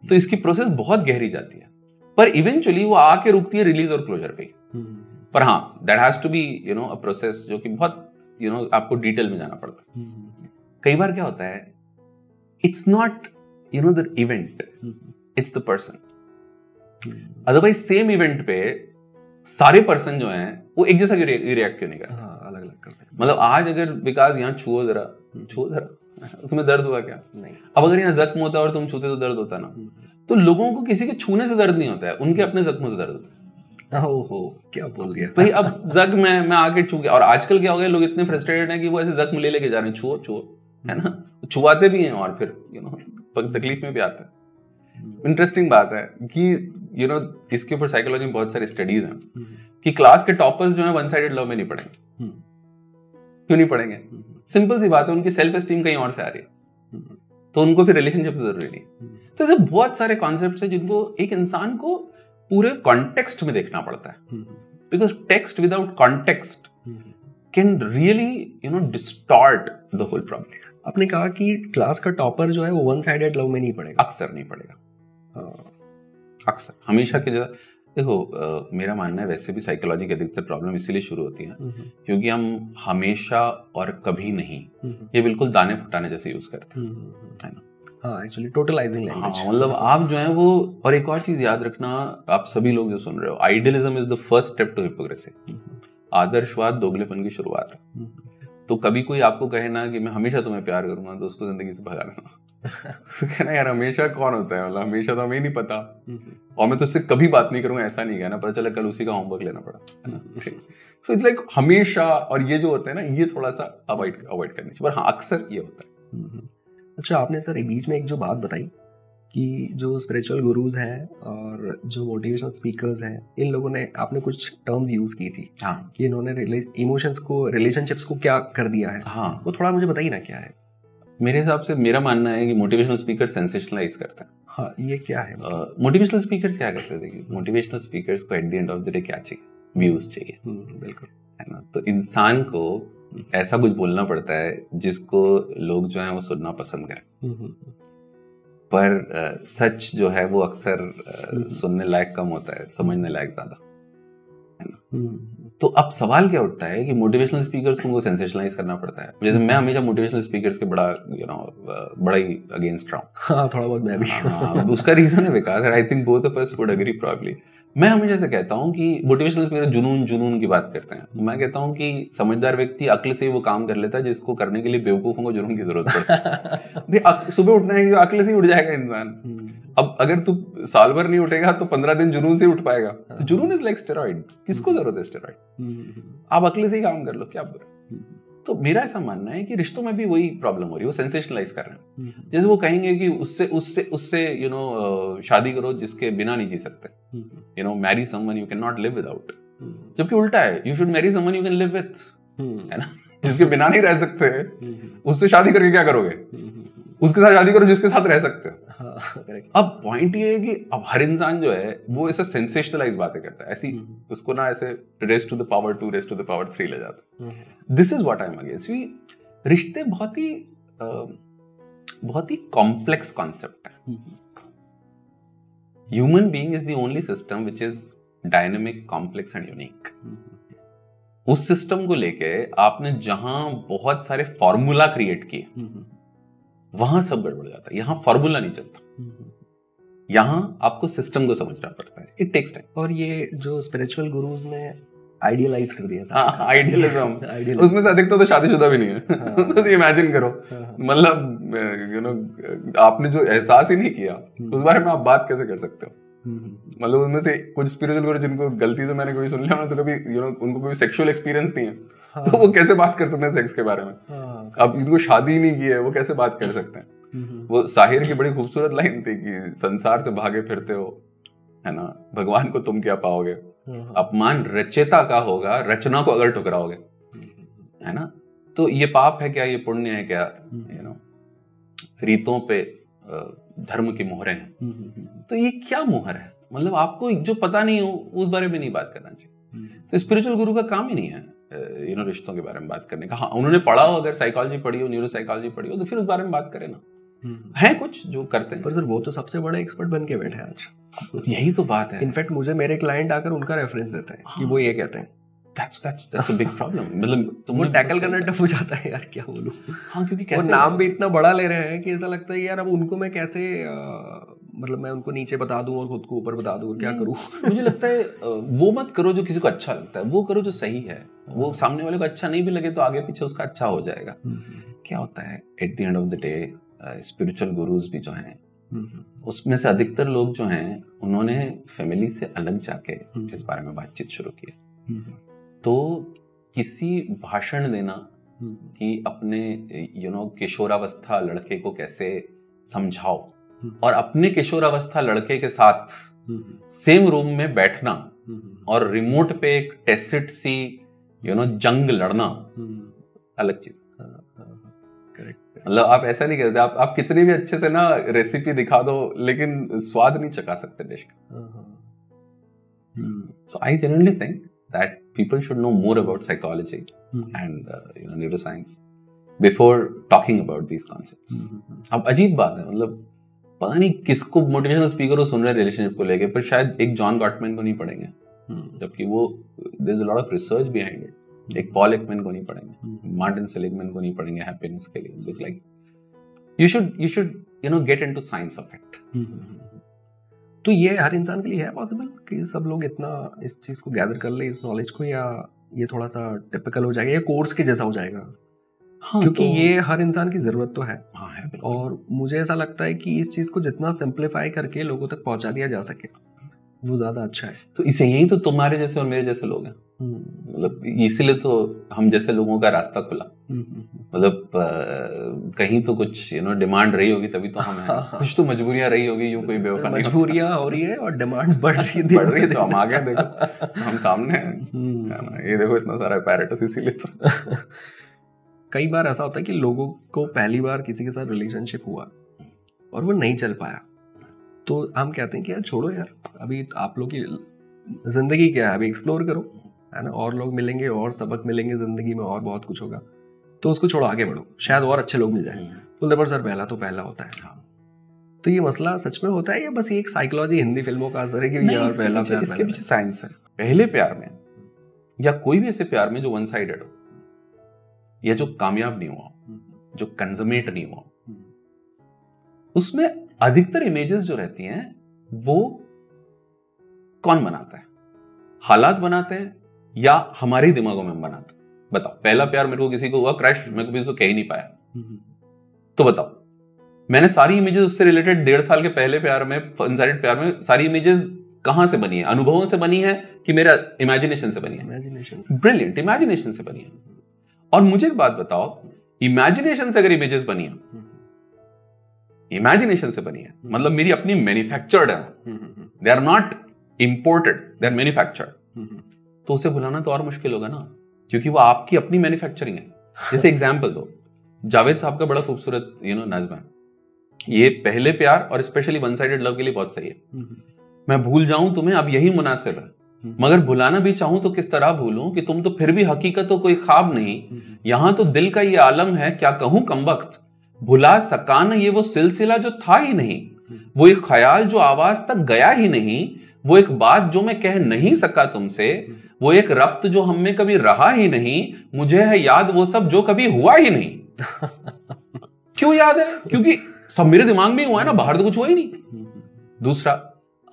तो इसकी प्रोसेस बहुत गहरी जाती है, पर इवेंचुअली वो आके रुकती है रिलीज और क्लोजर पे। पर हाँ, that has to be a process जो कि बहुत आपको डिटेल में जाना पड़ता है। कई बार क्या होता है, it's not the event, it's the person. Otherwise same event पे सारे पर्सन जो हैं वो एक जैसा रिएक्ट क्यों नहीं करते? अलग अलग करते हैं। मतलब आज अगर विकास यहाँ छुओ जरा, तुम्हें दर्द हुआ क्या? नहीं। अब अगर यहाँ जख्म होता और तुम छूते तो दर्द होता ना। तो लोगों को किसी के छूने से दर्द नहीं होता है, उनके अपने जख्मों से दर्द होता है। ओहो, क्या बोल दिया भाई। अब जख्म मैं आके छू गया, और आजकल क्या हो गया, लोग इतने फ्रस्ट्रेटेड हैं कि वो ऐसे जख्म ले लेके जा रहे हैं, छुओ है ना, छुआते भी हैं और फिर तकलीफ में भी आता है। इंटरेस्टिंग बात है कि इसके ऊपर साइकोलॉजी में बहुत सारी स्टडीज हैं कि क्लास के टॉपर्स जो है वन साइडेड लव में नहीं पढ़ेंगे। क्यों नहीं पढ़ेंगे? सिंपल सी बात है, उनकी सेल्फ एस्टीम कहीं और से आ रही है, तो उनको फिर रिलेशनशिप जरूरी नहीं। तो ऐसे बहुत सारे कॉन्सेप्ट्स हैं जिनको एक इंसान को पूरे कॉन्टेक्स्ट में देखना पड़ता है, because text without context can really distort the whole problem. आपने कहा कि क्लास का टॉपर जो है वो वन साइडेड लव में नहीं पड़ेगा। अक्सर नहीं पड़ेगा, अक्सर हमेशा की जगह। देखो मेरा मानना है वैसे भी साइकोलॉजी की अधिकतर प्रॉब्लम इसीलिए शुरू होती है क्योंकि हम हमेशा और कभी नहीं ये बिल्कुल दाने फुटाने जैसे यूज करते हैं, है ना। हाँ, एक्चुअली टोटलाइजिंग लैंग्वेज। हाँ, मतलब आप जो है वो, और एक और चीज याद रखना, आप सभी लोग जो सुन रहे हो, idealism is the first step to hypocrisy. आदर्शवाद दोगलेपन की शुरुआत है। तो कभी कोई आपको कहे ना कि मैं हमेशा तुम्हें प्यार करूंगा, तो उसको जिंदगी से भगा देना। उसको कहना यार हमेशा कौन होता है, मतलब हमेशा तो हमें नहीं पता, और मैं तुझसे कभी बात नहीं करूंगा ऐसा नहीं कहना, पता चला कल उसी का होमवर्क लेना पड़ा, है ना। सो इट्स लाइक हमेशा, और ये जो होता है ना, ये थोड़ा सा अवॉइड करनी चाहिए, पर हाँ अक्सर ये होता है। अच्छा, आपने सर एक बीच में एक जो बात बताई कि जो स्पिरिचुअल गुरुज हैं और जो मोटिवेशनल स्पीकर्स हैं, इन लोगों ने, आपने कुछ टर्म्स यूज की थी। हाँ, कि इन्होंने इमोशंस को, रिलेशनशिप्स को क्या कर दिया है। हाँ, वो थोड़ा मुझे बताइए ना क्या है। मेरे हिसाब से मेरा मानना है कि मोटिवेशनल स्पीकर सेंसेशनलाइज करते हैं। हाँ, ये क्या है? मोटिवेशनल स्पीकर्स क्या करते हैं? देखिए, मोटिवेशनल स्पीकर्स को at the end of the day क्या चाहिए? व्यूज चाहिए। बिल्कुल, है ना। तो इंसान को ऐसा कुछ बोलना पड़ता है जिसको लोग जो है वो सुनना पसंद करें। पर सच जो है वो अक्सर सुनने लायक कम होता है, समझने लायक ज्यादा, है ना। तो अब सवाल क्या उठता है कि मोटिवेशनल स्पीकर्स को सेंसेशनलाइज करना पड़ता है। जैसे मैं हमेशा मोटिवेशनल स्पीकर्स के बड़ा ही अगेंस्ट रहा हूँ। हाँ, थोड़ा बहुत मैं भी। हाँ, उसका रीजन है Vikas, I think both of us would agree probably. मैं हमेशा से कहता हूँ कि मोटिवेशनल स्पीकर जुनून की बात करते हैं। मैं कहता हूँ कि समझदार व्यक्ति अक्ल से वो काम कर लेता है जिसको करने के लिए बेवकूफों को जुनून की जरूरत पड़ती है। सुबह उठना है, अक्ल से ही उठ जाएगा इंसान। अब अगर तू साल भर नहीं उठेगा तो 15 दिन जुनून से उठ पाएगा। तो जुनून इज लाइक स्टेरॉइड। किसको जरूरत है स्टेरॉइड? आप अक्ल से ही काम कर लो, क्या बुरा। तो मेरा ऐसा मानना है कि रिश्तों में भी वही प्रॉब्लम हो रही है, वो सेंसेशनलाइज कर रहे हैं। जैसे वो कहेंगे कि उससे शादी करो जिसके बिना नहीं जी सकते, Mary someone you can not live without. जबकि उल्टा है, you should Mary someone you can live with, है ना। जिसके बिना नहीं रह सकते उससे शादी करके क्या करोगे? उसके साथ शादी करो जिसके साथ रह सकते हो। अब पॉइंट ये है कि अब हर इंसान जो है वो ऐसे सेंसेशनलाइज बातें करता है, ऐसी उसको ना ऐसे raise to the power 2, raise to the power 3 ले जाता है। This is what I am against. रिश्ते बहुत ही कॉम्प्लेक्स कॉन्सेप्ट है। Human being is the only system which is dynamic, complex and unique. उस सिस्टम को लेके आपने जहां बहुत सारे फॉर्मूला क्रिएट किए वहां सब गड़बड़ जाता है। यहां फॉर्मूला नहीं चलता, यहां आपको सिस्टम को समझना पड़ता है। It takes time. और ये जो स्पिरिचुअल गुरुज ने आइडियलाइज कर दिया, आइडियलिज्म, उसमें से अधिकतर तो शादीशुदा भी नहीं है। तो इमेजिन करो, मतलब आपने जो एहसास ही नहीं किया उस बारे में आप बात कैसे कर सकते हो? मतलब उनमें से कुछ स्पिरिचुअल गुरु जिनको गलती से मैंने कभी सुन लिया तो कभी उनको कोई सेक्सुअल एक्सपीरियंस नहीं है, तो वो कैसे बात कर सकते हैं सेक्स के बारे में? अब इनको शादी नहीं की है, वो कैसे बात कर सकते हैं? वो साहिर की बड़ी खूबसूरत लाइन थी कि संसार से भागे फिरते हो, है ना, भगवान को तुम क्या पाओगे? अपमान रचेता का होगा, रचना को अगर ठुकराओगे, है ना। तो ये पाप है क्या, ये पुण्य है क्या? रीतों पे धर्म की मोहरें हैं। तो ये क्या मोहर है? मतलब आपको जो पता नहीं हो उस बारे में नहीं बात करना चाहिए। तो स्पिरिचुअल गुरु का काम ही नहीं है रिश्तों के बारे में बात करने का। हाँ, उन्होंने पढ़ा हो, अगर साइकोलॉजी पढ़ी हो, न्यूरो साइकोलॉजी पढ़ी हो, तो फिर उस बारे में बात करें ना। है कुछ जो करते हैं, पर सर वो तो सबसे बड़े एक्सपर्ट बन के बैठे हैं आज। यही तो बात है। इनफैक्ट मुझे मेरे क्लाइंट आकर उनका रेफरेंस देते हैं कि वो ये कहते हैं। That's a big problem। मतलब वो टैकल करना टफ हो जाता है यार, क्या बोलूं। हाँ, क्योंकि वो नाम भी इतना बड़ा ले रहे हैं कि ऐसा लगता है यार अब उनको मैं कैसे मतलब मैं उनको नीचे बता दूं और खुद को ऊपर बता दूं, और क्या करूं। मुझे लगता है वो मत करो जो किसी को अच्छा लगता है, वो करो जो सही है। वो सामने वाले को अच्छा नहीं भी लगे तो आगे पीछे उसका अच्छा हो जाएगा। क्या होता है at the end of the day, spiritual gurus भी जो हैं, उसमें से अधिकतर लोग जो हैं उन्होंने फैमिली से अलग जाके इस बारे में बातचीत शुरू की। तो किसी भाषण देना कि अपने किशोरावस्था लड़के को कैसे समझाओ, और अपने किशोरावस्था लड़के के साथ सेम रूम में बैठना और रिमोट पे एक टेसिट सी जंग लड़ना, अलग चीज। मतलब आप ऐसा नहीं करते, आप कितने भी अच्छे से ना रेसिपी दिखा दो, लेकिन स्वाद नहीं चखा सकते डिश का। So I genuinely think that people should know more about psychology and neuroscience before talking about these concepts. अब अजीब बात है, मतलब पता नहीं किसको मोटिवेशनल स्पीकर को सुन रहे हैं रिलेशनशिप को लेके, पर शायद एक जॉन गॉटमैन को नहीं पढ़ेंगे, जबकि वो there is a lot of research behind it. एक पॉल एकमैन को नहीं पढ़ेंगे, मार्टिन सेलिगमैन को नहीं पढ़ेंगे हैप्पीनेस के लिए। It's like you should get into science of it. तो ये हर इंसान के लिए है पॉसिबल कि सब लोग इतना इस चीज को गैदर कर ले, इस नॉलेज को, या ये थोड़ा सा टिपिकल हो जाएगा, ये कोर्स के जैसा हो जाएगा? हाँ, क्योंकि तो ये हर इंसान की जरूरत तो है। हाँ, है। और मुझे ऐसा लगता है कि इस चीज को जितना सिंप्लीफाई करके लोगों तक पहुंचा दिया जा सके वो ज्यादा अच्छा है। तो इसे यही तो तुम्हारे जैसे और मेरे जैसे लोग हैं, मतलब इसीलिए तो हम जैसे लोगों का रास्ता खुला। मतलब कहीं तो कुछ डिमांड रही होगी तभी तो हम हैं। कुछ तो मजबूरियां रही होगी, यूं कोई बेवफा नहीं। मजबूरियां हो रही है और डिमांड बढ़ रही है तो हम आ गए, देखो हम सामने हैं। ये देखो इतना सारा अपैरेटस, इसीलिए तो कई बार ऐसा होता है कि लोगों को पहली बार किसी के साथ रिलेशनशिप हुआ और वो नहीं चल पाया, तो हम कहते हैं कि यार छोड़ो यार, अभी आप लोग की जिंदगी क्या है, अभी एक्सप्लोर करो, है ना, और लोग मिलेंगे और सबक मिलेंगे जिंदगी में और बहुत कुछ होगा, तो उसको छोड़ो, आगे बढ़ो, शायद और अच्छे लोग मिल जाए। तो देखो सर, पहला तो पहला होता है। तो ये मसला सच में होता है या बस ये एक साइकोलॉजी हिंदी फिल्मों का असर है कि यार पहला प्यार? इसके पीछे साइंस है। पहले प्यार में या कोई भी ऐसे प्यार में जो वन साइडेड हो, या जो कामयाब नहीं हुआ, जो कंजमेट नहीं हुआ, उसमें अधिकतर इमेजेस जो रहती हैं वो कौन बनाता है? हालात बनाते हैं या हमारे दिमागों में हम बनाते हैं? बताओ, पहला प्यार मेरे को किसी को हुआ, क्रश, मैं कभी उसको कह ही नहीं पाया, तो बताओ, मैंने सारी इमेजेस उससे रिलेटेड 1.5 साल के पहले प्यार में, वन-साइडेड प्यार में, सारी इमेजेस कहां से बनी है? अनुभवों से बनी है कि मेरा इमेजिनेशन से बनी है? इमेजिनेशन से। ब्रिलियंट, इमेजिनेशन से बनी है। और मुझे एक बात बताओ, इमेजिनेशन से अगर इमेजेस बनी है, इमेजिनेशन से बनी है, मतलब मेरी अपनी मैन्युफैक्चर्ड है, they are not imported, they are manufactured, तो उसे भुलाना तो और मुश्किल होगा ना, क्योंकि वो आपकी अपनी मैन्युफैक्चरिंग है। जैसे एग्जांपल दो, जावेद साहब का बड़ा खूबसूरत नज़्म है, ये पहले प्यार और स्पेशली वन साइडेड लव के लिए बहुत सही है। मैं भूल जाऊं तुम्हें अब यही मुनासिब है, मगर भुलाना भी चाहूं तो किस तरह भूलूं कि तुम तो फिर भी हकीकत हो कोई ख्वाब नहीं, यहां तो दिल का ये आलम है, क्या कहूं कमबख्त, भुला सका न ये वो सिलसिला जो था ही नहीं, वो एक ख्याल जो आवाज तक गया ही नहीं, वो एक बात जो मैं कह नहीं सका तुमसे, वो एक रब्त जो हम में कभी रहा ही नहीं, मुझे है याद वो सब जो कभी हुआ ही नहीं। क्यों याद है? क्योंकि सब मेरे दिमाग में हुआ है ना, बाहर तो कुछ हुआ ही नहीं। दूसरा,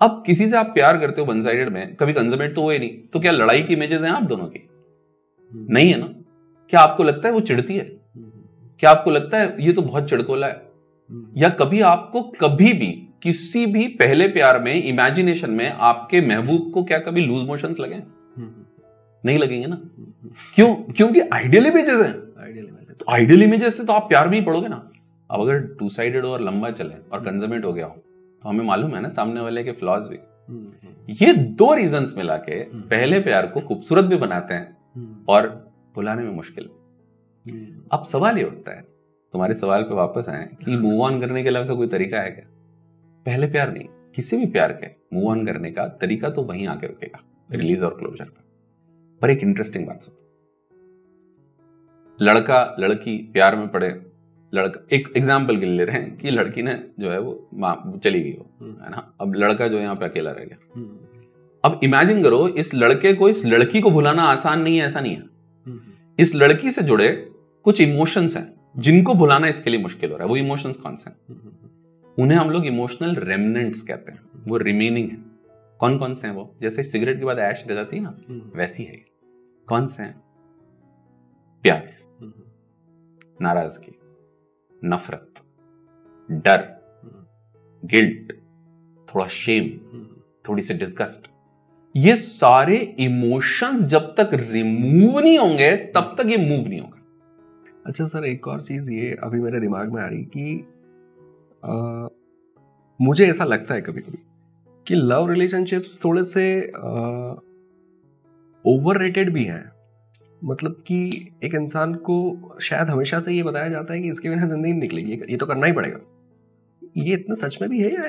अब किसी से आप प्यार करते हो वन साइडेड में, कभी कंजमेट तो हुए नहीं, तो क्या लड़ाई की इमेजेस हैं आप दोनों की? नहीं है ना। क्या आपको लगता है वो चिढ़ती है? क्या आपको लगता है ये तो बहुत चिड़कोला है? या कभी आपको कभी भी किसी भी पहले प्यार में इमेजिनेशन में आपके महबूब को क्या कभी लूज मोशंस लगे? नहीं लगेंगे ना। क्यों? क्योंकि आइडियल इमेजेस हैं। आइडियल इमेजेस से तो आप प्यार में ही पड़ोगे ना। अब अगर टू साइडेड और लंबा चले और कंजमेट हो गया हो, तो हमें मालूम है ना सामने वाले के फ्लॉज भी। ये दो रीजंस मिला के पहले प्यार को खूबसूरत भी बनाते हैं और भुलाने में मुश्किल। अब सवाल ये उठता है, तुम्हारे सवाल पे वापस आए कि मूव ऑन करने के अलावा कोई तरीका है क्या? पहले प्यार नहीं, किसी भी प्यार के मूव ऑन करने का तरीका तो वहीं आके रुकेगा, रिलीज और क्लोजर पर एक इंटरेस्टिंग बात सुनो, लड़का लड़की प्यार में पड़े, लड़का एक एग्जाम्पल के लिए ले रहे हैं कि लड़की ने जो है वो चली गई वो, है ना, अब लड़का जो है यहाँ पे अकेला रह गया। अब इमेजिन करो इस लड़के को इस लड़की को भुलाना आसान नहीं है, ऐसा नहीं है। इस लड़की से जुड़े कुछ इमोशंस हैं जिनको भुलाना इसके लिए मुश्किल हो रहा है। वो इमोशंस कौन से हैं? उन्हें हम लोग इमोशनल रेमनेंट्स कहते हैं, वो रिमेनिंग है। कौन कौन से हैं वो? जैसे सिगरेट के बाद ऐश रह जाती है ना, वैसी है। कौन से हैं? प्यार, नाराजगी, नफरत, डर, गिल्ट, थोड़ा शेम, थोड़ी सी डिस्गस्ट। ये सारे इमोशंस जब तक रिमूव नहीं होंगे तब तक ये मूव नहीं होगा। अच्छा सर, एक और चीज ये अभी मेरे दिमाग में आ रही कि मुझे ऐसा लगता है कभी कभी कि लव रिलेशनशिप्स थोड़े से ओवररेटेड भी हैं। मतलब कि एक इंसान को शायद हमेशा से ये बताया जाता है कि इसके बिना जिंदगी नहीं निकलेगी, ये तो करना ही पड़ेगा। ये इतना सच में भी है या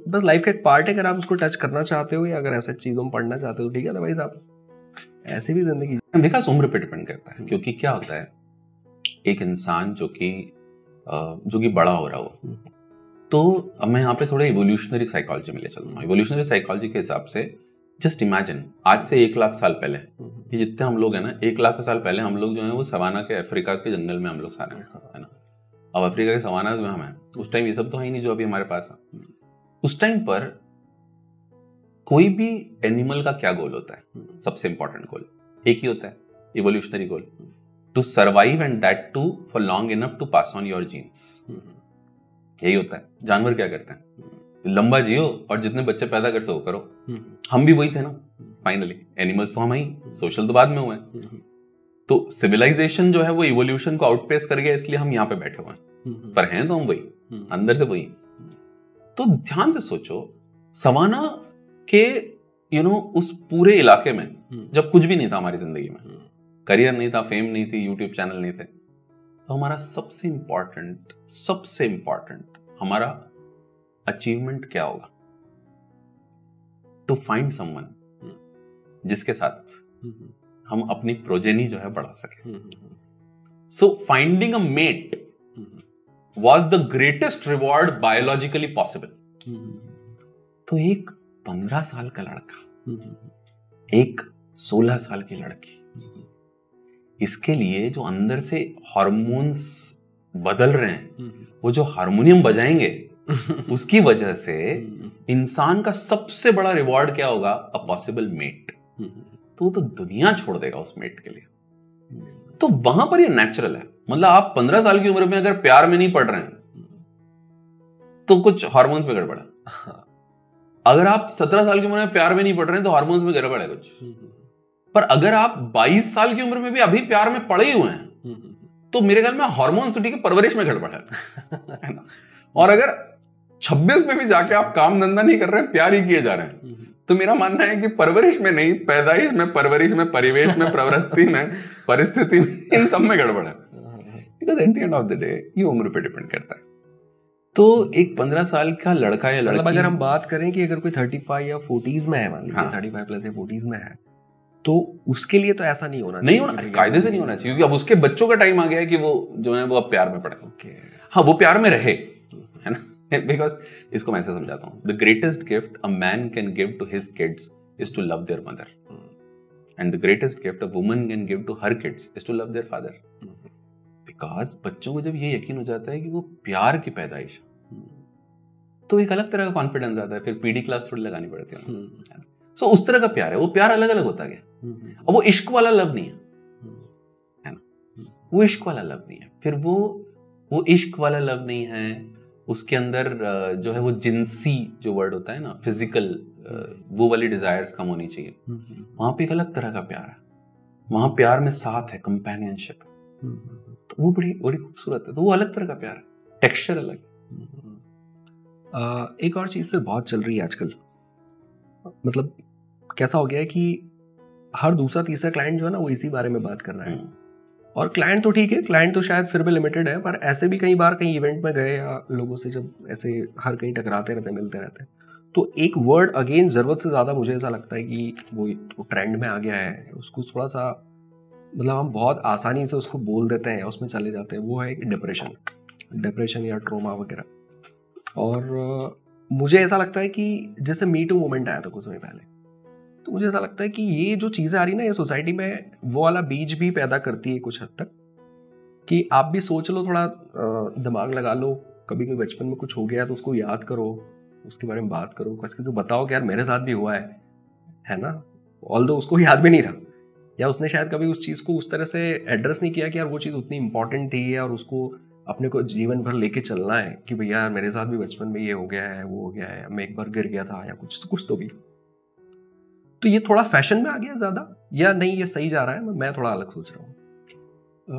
बस लाइफ का एक पार्ट है? अगर आप उसको टच करना चाहते हो या अगर ऐसे चीजों में पढ़ना चाहते हो ठीक है, अदरवाइज आप ऐसे भी जिंदगी। विकास उम्र पे डिपेंड करता है, क्योंकि क्या होता है, एक इंसान जो कि बड़ा हो रहा हो, तो अब मैं यहाँ पे थोड़ा इवोल्यूशनरी साइकोलॉजी में ले चलता हूँ। इवोल्यूशनरी साइकोलॉजी के हिसाब से जस्ट इमेजिन आज से 1 लाख साल पहले ये जितने हम लोग हैं ना, 1 लाख साल पहले हम लोग जो है वो सवाना के अफ्रीका के जंगल में हम लोग सारे हैं, है ना। अब अफ्रीका के सवानाज में हम हैं, उस टाइम ये सब तो है ही नहीं जो अभी हमारे पास है। उस टाइम पर कोई भी एनिमल का क्या गोल होता है? सबसे इंपॉर्टेंट गोल एक ही होता है, evolutionary goal, to survive and that too for long enough to pass on your genes. यही होता है। जानवर क्या करते हैं? लंबा जियो और जितने बच्चे पैदा कर सको करो। हम भी वही थे ना फाइनली। एनिमल्स तो हम ही, सोशल तो बाद में हुए। तो सिविलाइजेशन जो है वो इवोल्यूशन को आउटपेस कर गया, इसलिए हम यहाँ पे बैठे हुए हैं, पर हैं तो हम वही, अंदर से वही। तो ध्यान से सोचो, सवाना के उस पूरे इलाके में जब कुछ भी नहीं था हमारी जिंदगी में, करियर नहीं था, फेम नहीं थी, यूट्यूब चैनल नहीं थे, तो हमारा सबसे इंपॉर्टेंट हमारा अचीवमेंट क्या होगा? टू फाइंड समवन जिसके साथ हम अपनी प्रोजेनी जो है बढ़ा सके। So finding a mate was the greatest reward biologically possible. तो एक 15 साल का लड़का, एक 16 साल की लड़की, इसके लिए जो अंदर से हार्मोन्स बदल रहे हैं, वो जो हारमोनियम बजाएंगे उसकी वजह से इंसान का सबसे बड़ा रिवॉर्ड क्या होगा? A possible mate. तो वो तो दुनिया छोड़ देगा उस मेट के लिए। तो वहां पर ये नेचुरल है। मतलब आप 15 साल की उम्र में अगर प्यार में नहीं पड़ रहे हैं तो कुछ हार्मोन्स में गड़बड़ है। अगर आप 17 साल की उम्र में प्यार में नहीं पड़ रहे हैं तो हार्मोन्स में गड़बड़ है कुछ। पर अगर आप 22 साल की उम्र में भी अभी प्यार में पड़े हुए हैं तो मेरे ख्याल में हार्मोन्स तो ठीक है, परवरिश में गड़बड़ है ना। और अगर 26 में भी जाके आप काम धंधा नहीं कर रहे हैं, प्यार ही किए जा रहे हैं, तो मेरा मानना है कि परवरिश में नहीं, पैदाइश में, परवरिश में, परिवेश में, प्रवृत्ति में, परिस्थिति में, इन सब में गड़बड़ है। Because at the end of the day ये उम्र पे डिपेंड करता है। तो एक 15 साल का लड़का या लड़की, मतलब अगर हम बात करें कि अगर कोई 35 या 40s में है, मान लीजिए 35 प्लस या 40s में है, तो उसके लिए तो ऐसा नहीं होना कायदे से नहीं होना चाहिए, क्योंकि अब उसके बच्चों का टाइम आ गया है कि वो जो है वो अब प्यार में पड़े। हाँ, वो प्यार में रहे, है ना। बिकॉज इसको मैं ऐसे समझाता हूँ, the greatest gift a man can give to his kids is to love their mother, and the greatest gift a woman can give to her kids is to love their father. Because बच्चों को जब ये यकीन हो जाता है कि वो प्यार की पैदाइश, तो एक अलग तरह का कॉन्फिडेंस आता है, फिर पीडी क्लास थोड़ी लगानी पड़ती है। सो उस तरह का प्यार है, वो प्यार अलग अलग होता गया। अब वो इश्क वाला लव नहीं है ना, वो इश्क वाला लव नहीं है। फिर वो इश्क वाला लव नहीं है, उसके अंदर जो है वो जिनसी जो वर्ड होता है ना, फिजिकल, वो वाली डिजायर्स कम होनी चाहिए। वहां पे एक अलग तरह का प्यार है, वहां प्यार में साथ है, कंपेनियनशिप, तो वो बड़ी बड़ी खूबसूरत है। तो वो अलग तरह का प्यार है, टेक्सचर अलग। एक और चीज से बहुत चल रही है आजकल, मतलब कैसा हो गया है कि हर दूसरा तीसरा क्लाइंट जो है ना वो इसी बारे में बात कर रहा है। और क्लाइंट तो ठीक है, क्लाइंट तो शायद फिर भी लिमिटेड है, पर ऐसे भी कई बार कहीं इवेंट में गए या लोगों से जब ऐसे हर कहीं टकराते रहते हैं, मिलते रहते हैं, तो एक वर्ड अगेन जरूरत से ज्यादा मुझे ऐसा लगता है कि वो ट्रेंड में आ गया है, उसको थोड़ा सा मतलब हम बहुत आसानी से उसको बोल देते हैं, उसमें चले जाते हैं, वो है एक डिप्रेशन या ट्रोमा वगैरह। और मुझे ऐसा लगता है कि जैसे मी टू मूवमेंट आया था कुछ समय पहले, तो मुझे ऐसा लगता है कि ये जो चीज़ें आ रही ना, ये सोसाइटी में वो वाला बीज भी पैदा करती है कुछ हद तक, कि आप भी सोच लो, थोड़ा दिमाग लगा लो, कभी कोई बचपन में कुछ हो गया तो उसको याद करो, उसके बारे में बात करो, किसी को बताओ कि यार मेरे साथ भी हुआ है ना। ऑल्दो उसको याद भी नहीं रहा, या उसने शायद कभी उस चीज़ को उस तरह से एड्रेस नहीं किया कि यार वो चीज़ उतनी इंपॉर्टेंट थी और उसको अपने को जीवन भर लेके चलना है कि भैया यार मेरे साथ भी बचपन में ये हो गया है, वो हो गया है, मैं एक बार गिर गया था या कुछ तो भी। तो ये थोड़ा फैशन में आ गया ज़्यादा, या नहीं ये सही जा रहा है? मैं थोड़ा अलग सोच रहा हूँ।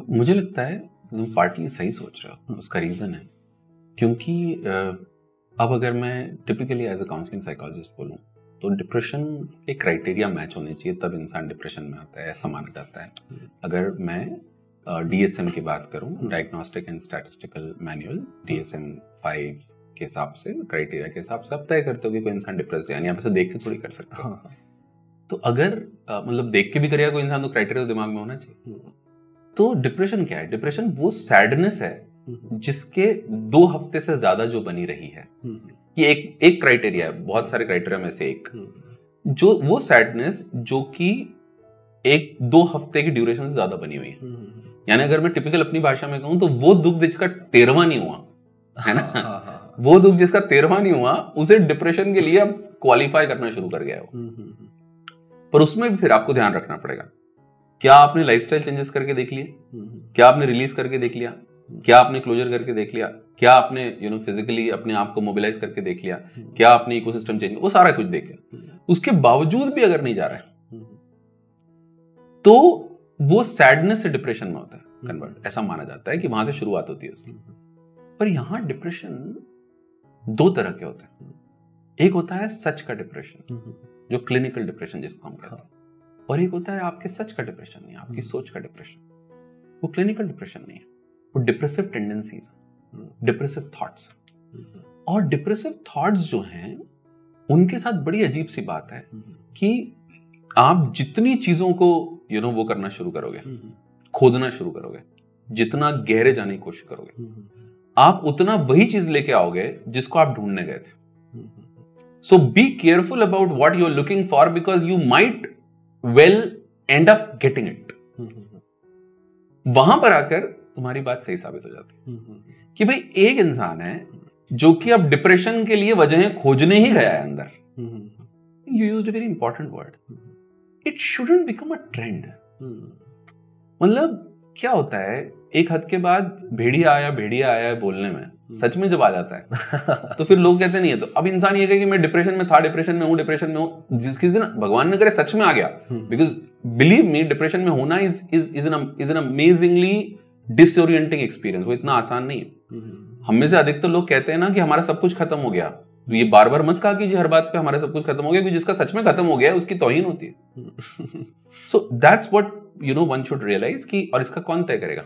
मुझे लगता है तुम पार्टली सही सोच रहे हो। उसका रीज़न है क्योंकि अब अगर मैं typically as a counselling psychologist बोलूँ तो डिप्रेशन के क्राइटेरिया मैच होने चाहिए, तब इंसान डिप्रेशन में आता है, ऐसा माना जाता है। अगर मैं DSM की बात करूँ, diagnostic and statistical manual, DSM 5 के हिसाब से, क्राइटेरिया के हिसाब से आप तय करते हो कि कोई इंसान डिप्रेस्ड है, यानी आप ऐसे देख के थोड़ी कर सकते हो। तो अगर मतलब देख के भी करेगा कोई इंसान तो क्राइटेरिया तो दिमाग में होना चाहिए। तो डिप्रेशन क्या है? डिप्रेशन वो सैडनेस है जिसके 2 हफ्ते से ज्यादा जो बनी रही है। ये एक क्राइटेरिया है, बहुत सारे क्राइटेरिया में से एक, जो वो सैडनेस जो कि 1-2 हफ्ते की ड्यूरेशन से ज्यादा बनी हुई है। यानी अगर मैं टिपिकल अपनी भाषा में कहूं तो वो दुख जिसका 13वां नहीं हुआ है ना, वो दुख जिसका 13वां नहीं हुआ उसे डिप्रेशन के लिए अब क्वालिफाई करना शुरू कर गया है वो। पर उसमें भी फिर आपको ध्यान रखना पड़ेगा, क्या आपने लाइफस्टाइल चेंजेस करके देख लिए, क्या आपने रिलीज करके देख लिया, क्या आपने क्लोजर करके देख लिया, क्या आपने फिजिकली अपने आप को मोबिलाइज करके देख लिया, क्या आपने इकोसिस्टम चेंज, वो सारा कुछ देख लिया। उसके बावजूद भी अगर नहीं जा रहा है तो वो सैडनेस से डिप्रेशन में होता है कन्वर्ट, ऐसा माना जाता है कि वहां से शुरुआत होती है उसकी। पर यहां डिप्रेशन 2 तरह के होते हैं। एक होता है सच का डिप्रेशन, जो क्लिनिकल डिप्रेशन जिसको हम कहते हैं, और एक होता है आपके सच का डिप्रेशन नहीं, आपकी सोच का डिप्रेशन। वो क्लिनिकल डिप्रेशन नहीं है, वो डिप्रेसिव टेंडेंसीज, डिप्रेसिव थॉट्स। और डिप्रेसिव थॉट्स जो हैं उनके साथ बड़ी अजीब सी बात है कि आप जितनी चीजों को वो करना शुरू करोगे, खोदना शुरू करोगे, जितना गहरे जाने की कोशिश करोगे, आप उतना वही चीज लेके आओगे जिसको आप ढूंढने गए थे। So be careful about what you're looking for because you might well end up getting it. वहां पर आकर तुम्हारी बात सही साबित हो जाती है कि भाई एक इंसान है जो कि अब डिप्रेशन के लिए वजहें खोजने ही गया है अंदर। You used a very important word. It shouldn't become a trend. मतलब क्या होता है, एक हद के बाद भेड़िया आया बोलने में सच में जब आ जाता है तो फिर लोग कहते नहीं है। तो अब इंसान ये कहे कि मैं डिप्रेशन में था, डिप्रेशन में हूं, जिस दिन भगवान ने करे सच में आ गया, बिकॉज बिलीव मी डिप्रेशन में होना is an amazingly disorienting experience. वो इतना आसान नहीं है। हम में से अधिकतर लोग कहते हैं ना कि हमारा सब कुछ खत्म हो गया, तो ये बार बार मत कहा कीजिए हर बात पे हमारा सब कुछ खत्म हो गया, क्योंकि जिसका सच में खत्म हो गया उसकी तौहीन होती है। So that's what one should realise कि, और इसका कौन तय करेगा?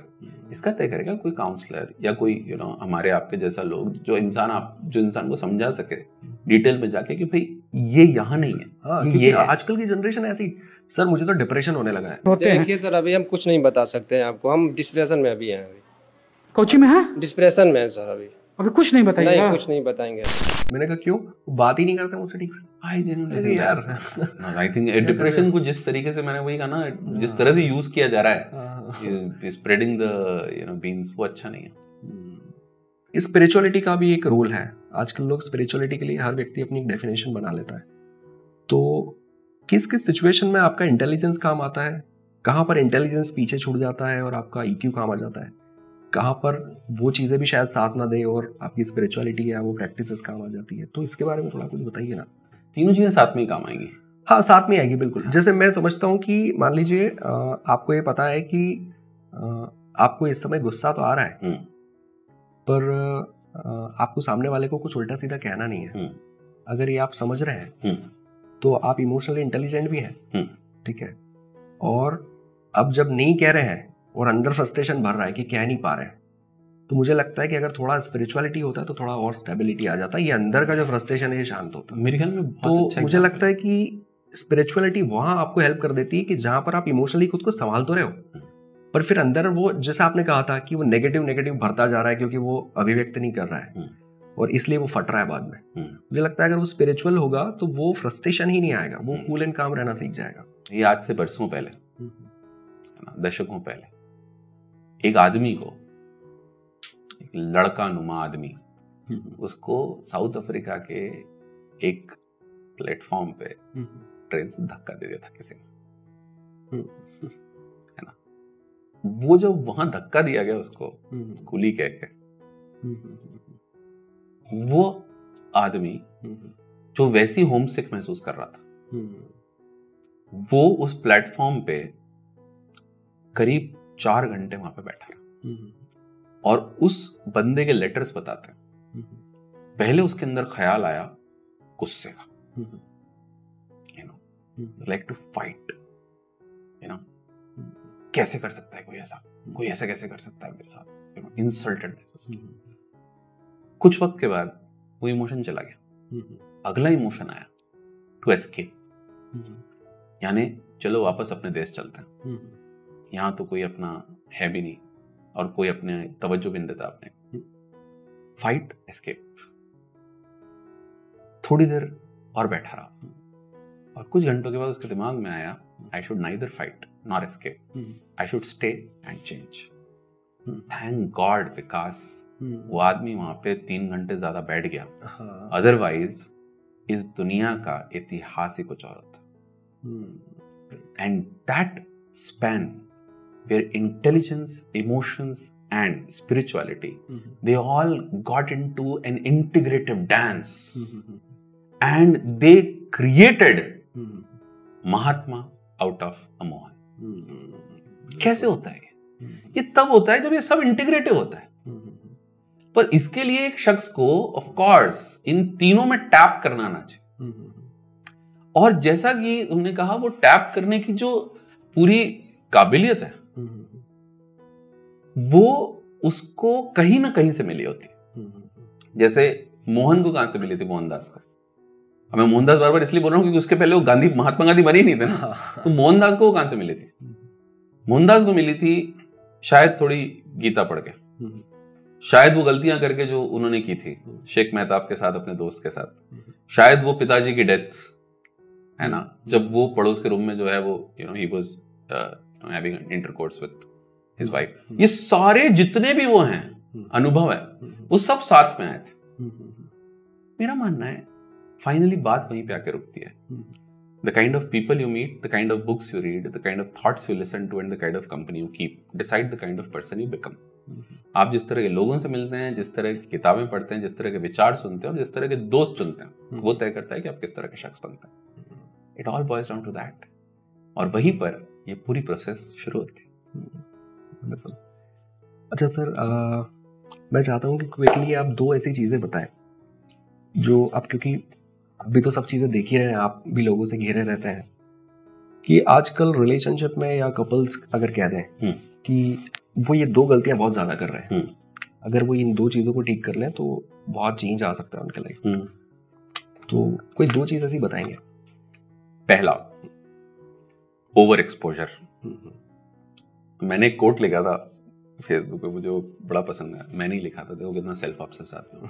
इसका तय करेगा कोई काउंसलर या कोई हमारे आपके जैसा लोग, जो इंसान को समझा सके डिटेल में जाके कि भाई ये यहाँ नहीं है। ये आजकल की जनरेशन ऐसी, सर मुझे तो डिप्रेशन होने लगा है। देखिए सर, अभी हम कुछ नहीं बता सकते हैं आपको, हम डिप्रेशन में अभी हैं। कोची में है? डिप्रेशन में है सर अभी कुछ नहीं बताइए? नहीं, कुछ नहीं बताएंगे। मैंने कहा क्यों? बात ही नहीं करते मुझसे ठीक से। आई थिंक डिप्रेशन को जिस तरीके से, मैंने वही कहा ना, जिस तरह से यूज किया जा रहा है स्प्रेडिंग द बीन्स, वो अच्छा नहीं है। स्पिरिचुअलिटी का भी एक रोल है। आजकल लोग स्पिरिचुअलिटी के लिए हर व्यक्ति अपनी एक डेफिनेशन बना लेता है। तो किस किस सिचुएशन में आपका इंटेलिजेंस काम आता है, कहाँ पर इंटेलिजेंस पीछे छूट जाता है और आपका ईक्यू काम आ जाता है, कहाँ पर वो चीज़ें भी शायद साथ ना दे और आपकी स्पिरिचुअलिटी है वो प्रैक्टिसेस काम आ जाती है। तो इसके बारे में थोड़ा कुछ बताइए ना। तीनों चीज़ें साथ में ही काम आएंगी। हाँ, साथ में आएगी बिल्कुल। जैसे मैं समझता हूँ कि मान लीजिए आपको ये पता है कि आपको इस समय गुस्सा तो आ रहा है, पर आपको सामने वाले को कुछ उल्टा सीधा कहना नहीं है। अगर ये आप समझ रहे हैं तो आप इमोशनली इंटेलिजेंट भी हैं, ठीक है। और अब जब नहीं कह रहे हैं और अंदर फ्रस्ट्रेशन भर रहा है कि कह नहीं पा रहे हैं, तो मुझे लगता है कि अगर थोड़ा स्पिरिचुअलिटी होता है तो थोड़ा और स्टेबिलिटी आ जाता है, ये अंदर का जो फ्रस्ट्रेशन है ये शांत होता है। मेरे ख्याल में बहुत अच्छा मुझे लगता है कि स्पिरिचुअलिटी वहां आपको हेल्प कर देती है कि जहां पर आप इमोशनली खुद को संभाल तो रहे हो, पर फिर अंदर वो, जैसा आपने कहा था कि वो नेगेटिव नेगेटिव भरता जा रहा है क्योंकि वो अभिव्यक्त नहीं कर रहा है और इसलिए वो फट रहा है बाद में। मुझे लगता है अगर वो स्पिरिचुअल होगा तो वो फ्रस्ट्रेशन ही नहीं आएगा, वो कूल एंड काम रहना सीख जाएगा। ये आज से बरसों पहले, दशकों पहले, एक आदमी को, एक लड़का नुमा आदमी, उसको साउथ अफ्रीका के एक प्लेटफॉर्म पे ट्रेन से धक्का दे दिया था किसी ने, है ना। वो जब वहां धक्का दिया गया उसको कुली कह के, वो आदमी जो वैसी होमसिक महसूस कर रहा था, वो उस प्लेटफॉर्म पे करीब 4 घंटे वहां पे बैठा रहा। और उस बंदे के लेटर्स बताते हैं, पहले उसके अंदर ख्याल आया गुस्से का, you know, like to fight, you know, कैसे कर सकता है कोई ऐसा, कोई ऐसा कैसे कर सकता है मेरे साथ, यू नो, इंसल्टेड। कुछ वक्त के बाद वो इमोशन चला गया, अगला इमोशन आया टू एस्केप, यानी चलो वापस अपने देश चलते हैं, यहां तो कोई अपना है भी नहीं और कोई अपने तवज्जो भी नहीं देता अपने। Fight, escape. थोड़ी देर और बैठा रहा और कुछ घंटों के बाद उसके दिमाग में आया, I should neither fight nor escape, I should stay and change. Thank God Vikas वो आदमी वहां पे 3 घंटे ज्यादा बैठ गया, अदरवाइज इस दुनिया का इतिहास ही कुछ और होता। And that span where intelligence, emotions and spirituality, they all got into an integrative dance, and they created Mahatma out of a Mohan. कैसे होता है ये तब होता है जब ये सब इंटीग्रेटिव होता है, पर इसके लिए एक शख्स को ऑफ कोर्स इन तीनों में टैप करना आना चाहिए। और जैसा कि हमने कहा, वो टैप करने की जो पूरी काबिलियत है वो उसको कहीं ना कहीं से मिली होती है। जैसे मोहन को कहां से मिली थी? मोहनदास को। मैं मोहनदास बार बार इसलिए बोल रहा हूं क्योंकि उसके पहले वो गांधी, महात्मा गांधी बने ही नहीं थे ना। तो मोहनदास को वो कहां से मिली थी? मोहनदास को मिली थी शायद थोड़ी गीता पढ़ के, शायद वो गलतियां करके जो उन्होंने की थी शेख मेहताब के साथ, अपने दोस्त के साथ, शायद वो पिताजी की डेथ, है ना, जब वो पड़ोस के रूम में जो है वो you know he was having intercourse with his wife. ये सारे जितने भी वो हैं अनुभव है, वो सब साथ में आए थे। मेरा मानना है फाइनली बात वहीं पे आके रुकती है। The kind of people you meet, the kind of books you read, the kind of thoughts you listen to and the kind of company you keep decide the kind of person you become. आप जिस तरह के लोगों से मिलते हैं, जिस तरह की किताबें पढ़ते हैं, जिस तरह के विचार सुनते हैं और जिस तरह के दोस्त चुनते हैं, वो तय करता है कि आप किस तरह के शख्स बनते हैं। It all boils down to that. और वहीं पर ये पूरी प्रोसेस शुरू होती है। अच्छा सर, मैं चाहता हूँ कि क्विकली आप 2 ऐसी चीज़ें बताएं जो आप, क्योंकि अभी तो सब चीज़ें देख ही रहे हैं, आप भी लोगों से घिरे रहते हैं, कि आजकल रिलेशनशिप में या कपल्स अगर कह दें कि वो ये 2 गलतियां बहुत ज़्यादा कर रहे हैं, अगर वो इन 2 चीज़ों को ठीक कर लें तो बहुत चेंज आ सकता है उनके लाइफ में। तो कोई 2 चीज़ ऐसी बताएंगे? पहला, ओवर एक्सपोजर। मैंने एक कोट लिखा था फेसबुक पे, मुझे वो बड़ा पसंद है। मैंने ही लिखा था, देखो कितना सेल्फ ऑब्सेस्ड आदमी हूं।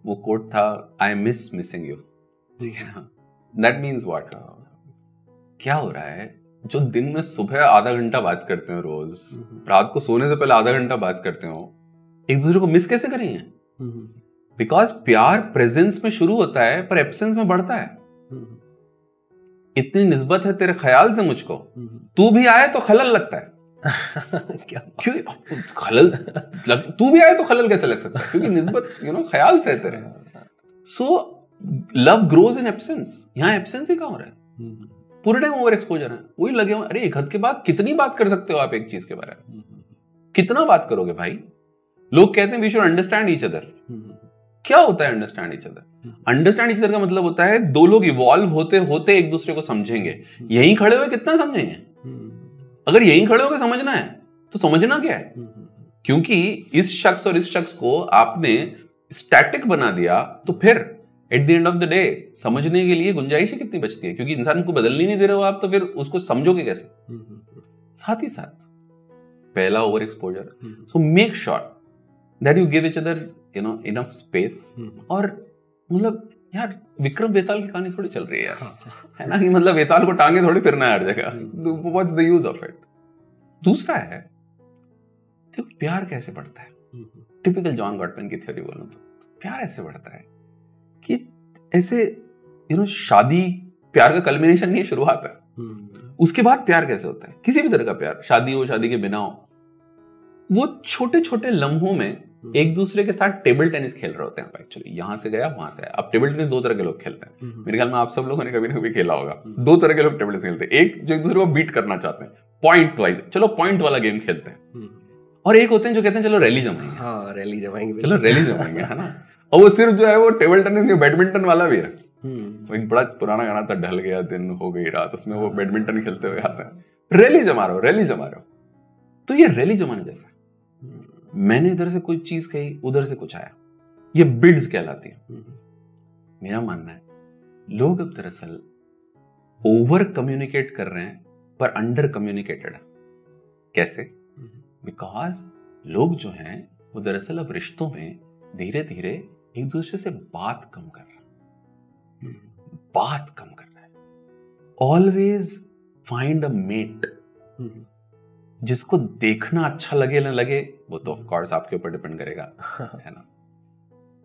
वो कोट था, I miss missing you. That means what? क्या हो रहा है, जो दिन में सुबह आधा घंटा बात करते हो रोज, रात को सोने से पहले आधा घंटा बात करते हो, एक दूसरे को मिस कैसे करेंगे? बिकॉज प्यार प्रेजेंस में शुरू होता है पर एब्सेंस में बढ़ता है। इतनी निस्बत है तेरे ख्याल से मुझको, तू भी आए तो खलल लगता है। क्या क्यों खलल तू भी आए तो खलल कैसे लग सकता है? क्योंकि निस्बत ख्याल से है तेरे। So love grows in absence. यहाँ एब्सेंस ही कहाँ हो रहा है? पूरे टाइम ओवर एक्सपोजर है। वही लगे हो, अरे एक हद के बाद कितनी बात कर सकते हो आप एक चीज के बारे में? कितना बात करोगे भाई? लोग कहते हैं we should understand each other. क्या होता है understand each other? Understand each other का मतलब होता है 2 लोग इवॉल्व होते होते एक दूसरे को समझेंगे। यहीं खड़े हुए कितना समझेंगे? अगर यहीं खड़े होकर समझना है तो समझना क्या है? क्योंकि इस शख्स और इस शख्स को आपने स्टैटिक बना दिया तो फिर at the end of the day समझने के लिए गुंजाइश ही कितनी बचती है, क्योंकि इंसान को बदलने नहीं दे रहे हो आप, तो फिर उसको समझोगे कैसे। साथ ही साथ पहला over exposure, so make sure that you give each other enough space. और मतलब यार विक्रम बेताल की कहानी थोड़ी चल रही है यार, है ना, कि मतलब बेताल को टांगे थोड़ी फिरना है हर जगह, what's the use of it. दूसरा है तो प्यार कैसे बढ़ता है, टिपिकल जॉन गॉटमैन की थ्योरी बोलूं तो प्यार ऐसे बढ़ता है कि ऐसे शादी प्यार का कल्मिनेशन नहीं, शुरुआत है। उसके बाद प्यार कैसे होता है, किसी भी तरह का प्यार, शादी हो शादी के बिना हो, वो छोटे छोटे लम्हों में एक दूसरे के साथ टेबल टेनिस खेल रहे होते हैं। एक्चुअली यहां से गया वहां से आया। अब टेबल टेनिस दो तरह के लोग खेलते हैं, मेरे ख्याल में आप सब लोगों ने कभी ना कभी खेला होगा। दो तरह के लोग टेबल टेनिस खेलते हैं, एक जो एक दूसरे को बीट करना चाहते हैं, पॉइंट वाइज, चलो पॉइंट वाला गेम खेलते हैं, और एक होते हैं जो कहते हैं चलो रैली जमाएंगे। हाँ, रैली जमाएंगे, चलो रैली जमाएंगे, है ना। और वो सिर्फ जो है वो टेबल टेनिस नहीं, बैडमिंटन वाला भी है। वो एक बड़ा पुराना गाना था, ढल गया दिन हो गई रात, उसमें वो बैडमिंटन खेलते हुए आता है, रैली जमा रहे हो, रैली जमा रहे हो। तो ये रैली जमाने जैसा है, मैंने इधर से कोई चीज कही, उधर से कुछ आया, ये बिड्स कहलाती है। मेरा मानना है लोग अब दरअसल ओवर कम्युनिकेट कर रहे हैं पर अंडर कम्युनिकेटेड है। कैसे? बिकॉज लोग जो हैं वो दरअसल अब रिश्तों में धीरे धीरे एक दूसरे से बात कम कर रहे हैं, बात कम कर रहे हैं। ऑलवेज फाइंड अ मेट, जिसको देखना अच्छा लगे ना लगे वो तो ऑफ कोर्स आपके ऊपर डिपेंड करेगा, है ना,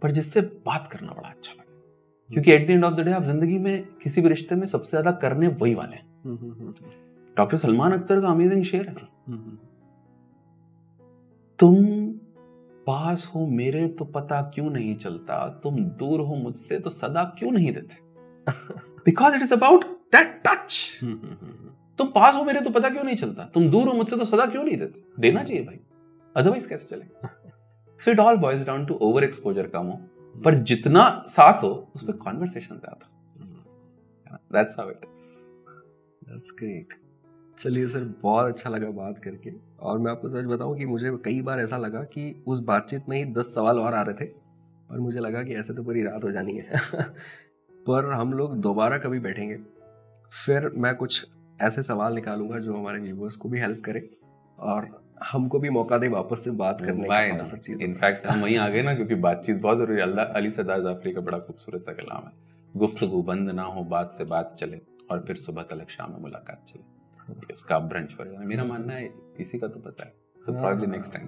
पर जिससे बात करना बड़ा अच्छा लगे। क्योंकि at the end of the day आप जिंदगी में किसी भी रिश्ते में सबसे ज्यादा करने वही वाले हैं। डॉक्टर सलमान अख्तर का अमेजिंग शेर है, तुम पास हो मेरे तो पता क्यों नहीं चलता, तुम दूर हो मुझसे तो सदा क्यों नहीं देते। Because it is about that touch. तुम पास हो मेरे तो पता क्यों नहीं चलता, तुम दूर हो मुझसे तो सदा क्यों नहीं देते। देना चाहिए भाई, अदरवाइज कैसे चलेगा। So it all boils down to over exposure कम हो, पर जितना साथ हो उसमें कॉन्वर्सेशन ज्यादा। That's how it is. That's great. चलिए सर, बहुत अच्छा लगा बात करके, और मैं आपको सच बताऊं कि मुझे कई बार ऐसा लगा कि उस बातचीत में ही 10 सवाल और आ रहे थे, और मुझे लगा कि ऐसे तो पूरी रात हो जानी है। पर हम लोग दोबारा कभी बैठेंगे, फिर मैं कुछ ऐसे सवाल निकालूंगा जो हमारे व्यूअर्स को भी हेल्प करे और हमको भी मौका दे वापस से बात करने का, सब चीज़। इनफैक्ट हम वहीं आ गए ना, क्योंकि बातचीत बहुत जरूरी है। अली सरदार जाफरी का बड़ा खूबसूरत सा कलाम है, गुफ्तगू बंद ना हो, बात से बात चले, और फिर सुबह तलक शाम में मुलाकात चले। उसका ब्रंच पर मेरा मानना है इसी का तो पता है। So probably next time